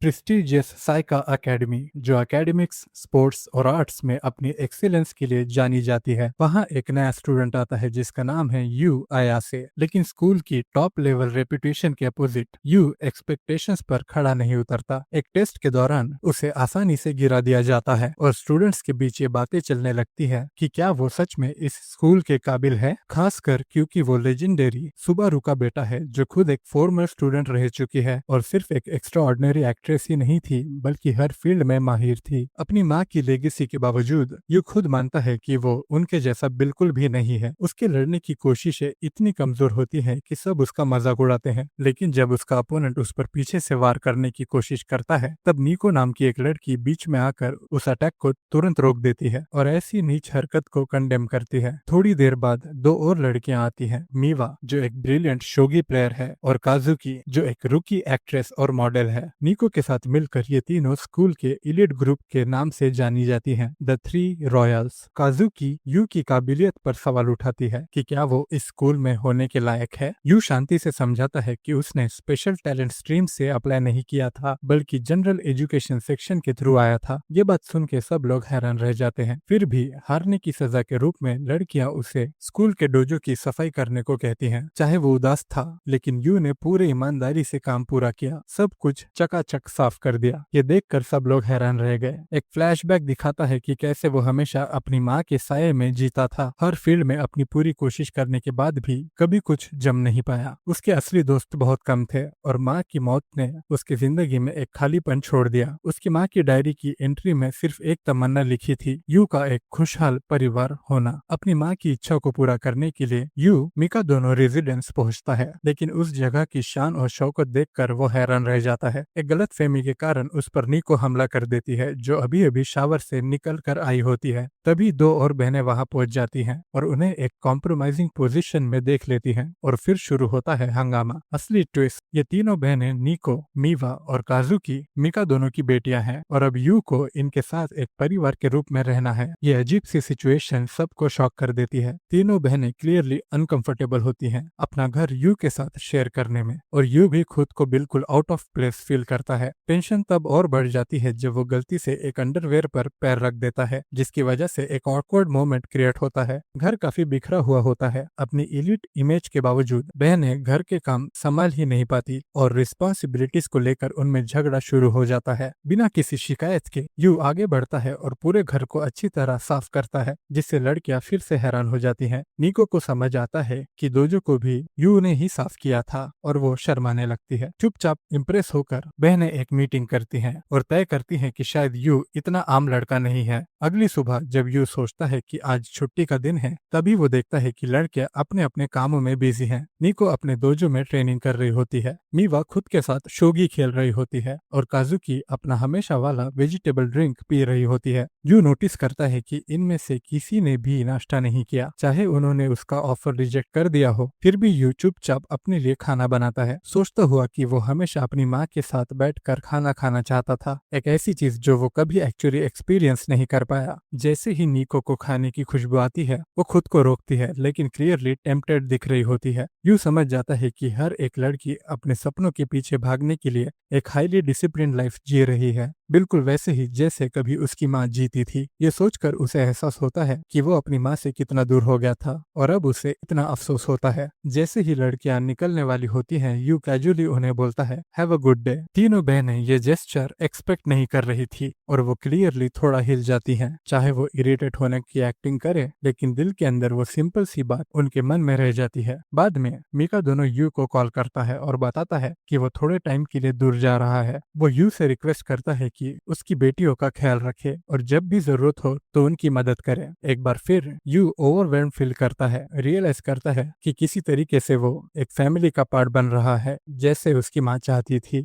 Prestigious Saika academy, जो academics, sports और arts में अपनी एक्सीलेंस के लिए जानी जाती है। वहाँ एक नया स्टूडेंट आता है जिसका नाम है यू अयासे। लेकिन स्कूल की टॉप लेवल रेपुटेशन के अपोजिट यू एक्सपेक्टेशंस पर खड़ा नहीं उतरता। एक टेस्ट के दौरान उसे आसानी से गिरा दिया जाता है और स्टूडेंट्स के बीच ये बातें चलने लगती है कि क्या वो सच में इस स्कूल के काबिल है, खासकर क्योंकि वो लेजेंडरी सुबारू का बेटा है जो खुद एक फॉर्मर स्टूडेंट रह चुकी है और सिर्फ एक एक्स्ट्रा ऑर्डिनरी एक्ट्रेस ही नहीं थी बल्कि हर फील्ड में माहिर थी। अपनी माँ की लेगेसी के बावजूद यू खुद मानता है कि वो उनके जैसा बिल्कुल भी नहीं है। उसके लड़ने की कोशिशें इतनी कमजोर होती हैं कि सब उसका मजाक उड़ाते हैं, लेकिन जब उसका अपोनेंट उस पर पीछे से वार करने की कोशिश करता है तब नीको नाम की एक लड़की बीच में आकर उस अटैक को तुरंत रोक देती है और ऐसी नीच हरकत को कंडेम करती है। थोड़ी देर बाद दो और लड़कियां आती हैं, मीवा जो एक ब्रिलियंट शोगी प्लेयर है और काजुकी जो एक रुकी एक्ट्रेस और मॉडल है। नीको के साथ मिलकर ये तीनों स्कूल के इलीट ग्रुप के नाम से जानी जाती हैं, द थ्री रॉयल्स। काजुकी यू की काबिलियत पर सवाल उठाती है कि क्या वो इस स्कूल में होने के लायक है। यू शांति से समझाता है कि उसने स्पेशल टैलेंट स्ट्रीम से अप्लाई नहीं किया था बल्कि जनरल एजुकेशन सेक्शन के थ्रू आया था। ये बात सुन के सब लोग हैरान रह जाते हैं। फिर भी हारने की सजा के रूप में लड़कियां उसे स्कूल के डोजो की सफाई करने को कहती हैं। चाहे वो उदास था, लेकिन यू ने पूरे ईमानदारी से काम पूरा किया, सब कुछ चकाचक साफ कर दिया। ये देखकर सब लोग हैरान रह गए। एक फ्लैशबैक दिखाता है कि कैसे वो हमेशा अपनी माँ के साये में जीता था, हर फील्ड में अपनी पूरी कोशिश करने के बाद भी कभी कुछ जम नहीं पाया। उसके असली दोस्त बहुत कम थे और माँ की मौत ने उसकी जिंदगी में एक खालीपन छोड़ दिया। उसकी माँ की डायरी की एंट्री में सिर्फ एक तमन्ना लिखी थी, यू का एक खुशहाल परिवार होना। अपनी माँ की इच्छा को पूरा करने के लिए यू मिका दोनों रेजिडेंस पहुंचता है, लेकिन उस जगह की शान और शौकत देखकर वो हैरान रह जाता है। एक गलतफहमी के कारण उस पर नीको हमला कर देती है जो अभी अभी शावर से निकल कर आई होती है। तभी दो और बहनें वहां पहुंच जाती हैं और उन्हें एक कॉम्प्रोमाइजिंग पोजीशन में देख लेती हैं और फिर शुरू होता है हंगामा। असली ट्विस्ट, ये तीनों बहनें नीको, मीवा और काजुकी मिका दोनों की बेटियां हैं और अब यू को इनके साथ एक परिवार के रूप में रहना है। ये अजीब सी सिचुएशन सबको शॉक कर देती है। तीनों बहनें क्लियरली अनकंफर्टेबल होती हैं अपना घर यू के साथ शेयर करने में और यू भी खुद को बिल्कुल आउट ऑफ प्लेस फील करता है। टेंशन तब और बढ़ जाती है जब वो गलती से एक अंडरवेयर पर पैर रख देता है, जिसकी वजह से एक ऑकवर्ड मोमेंट क्रिएट होता है। घर काफी बिखरा हुआ होता है। अपनी इलीट इमेज के बावजूद बहनें घर के काम संभाल ही नहीं पाती और रिस्पॉन्सिबिलिटीज को लेकर उनमें झगड़ा शुरू हो जाता है। बिना किसी शिकायत के यू आगे बढ़ता है और पूरे घर को अच्छी तरह साफ करता है, जिससे लड़कियां फिर से हैरान हो जाती हैं। नीको को समझ आता है कि दोजो को भी यू ने ही साफ किया था और वो शर्माने लगती है। चुपचाप इम्प्रेस होकर बहनें एक मीटिंग करती हैं और तय करती हैं कि शायद यू इतना आम लड़का नहीं है। अगली सुबह जब यू सोचता है कि आज छुट्टी का दिन है, तभी वो देखता है कि लड़कियां अपने अपने कामों में बिजी हैं। नीको अपने दोजो में ट्रेनिंग कर रही होती है, मीवा खुद के साथ शोगी खेल रही होती है और काजुकी अपना हमेशा वाला वेजिटेबल ड्रिंक पी रही होती है। यू नोटिस करता है कि इनमें से किसी ने भी नाश्ता नहीं किया, चाहे उन्होंने उसका ऑफर रिजेक्ट कर दिया हो। फिर भी यू चुपचाप अपने लिए खाना बनाता है, सोचता हुआ कि वो हमेशा अपनी माँ के साथ बैठकर खाना खाना चाहता था, एक ऐसी चीज जो वो कभी एक्चुअली एक्सपीरियंस नहीं कर पाया। जैसे ही नीको को खाने की खुशबू आती है, वो खुद को रोकती है, लेकिन क्लियरली टेम्पटेड दिख रही होती है। यू समझ जाता है कि हर एक लड़की अपने सपनों के पीछे भागने के लिए एक हाईली डिसिप्लिन लाइफ जी रही है, बिल्कुल वैसे ही जैसे कभी उसकी माँ जीती थी। ये सोचकर उसे एहसास होता है कि वो अपनी माँ से कितना दूर हो गया था और अब उसे इतना अफसोस होता है। जैसे ही लड़कियां निकलने वाली होती हैं, यू कैजुअली उन्हें बोलता है, हैव अ गुड डे। तीनों बहनें ये जेस्चर एक्सपेक्ट नहीं कर रही थी और वो क्लियरली थोड़ा हिल जाती हैं। चाहे वो इरिटेट होने की एक्टिंग करे, लेकिन दिल के अंदर वो सिंपल सी बात उनके मन में रह जाती है। बाद में मिका दोनों यू को कॉल करता है और बताता है कि वो थोड़े टाइम के लिए दूर जा रहा है। वो यू से रिक्वेस्ट करता है कि उसकी बेटियों का ख्याल रखे और जब भी जरूरत हो तो उनकी मदद करे। एक बार फिर यू ओवरवेल्म फील करता है, रियलाइज करता है कि किसी तरीके से वो एक फैमिली का पार्ट बन रहा है, जैसे उसकी माँ चाहती थी।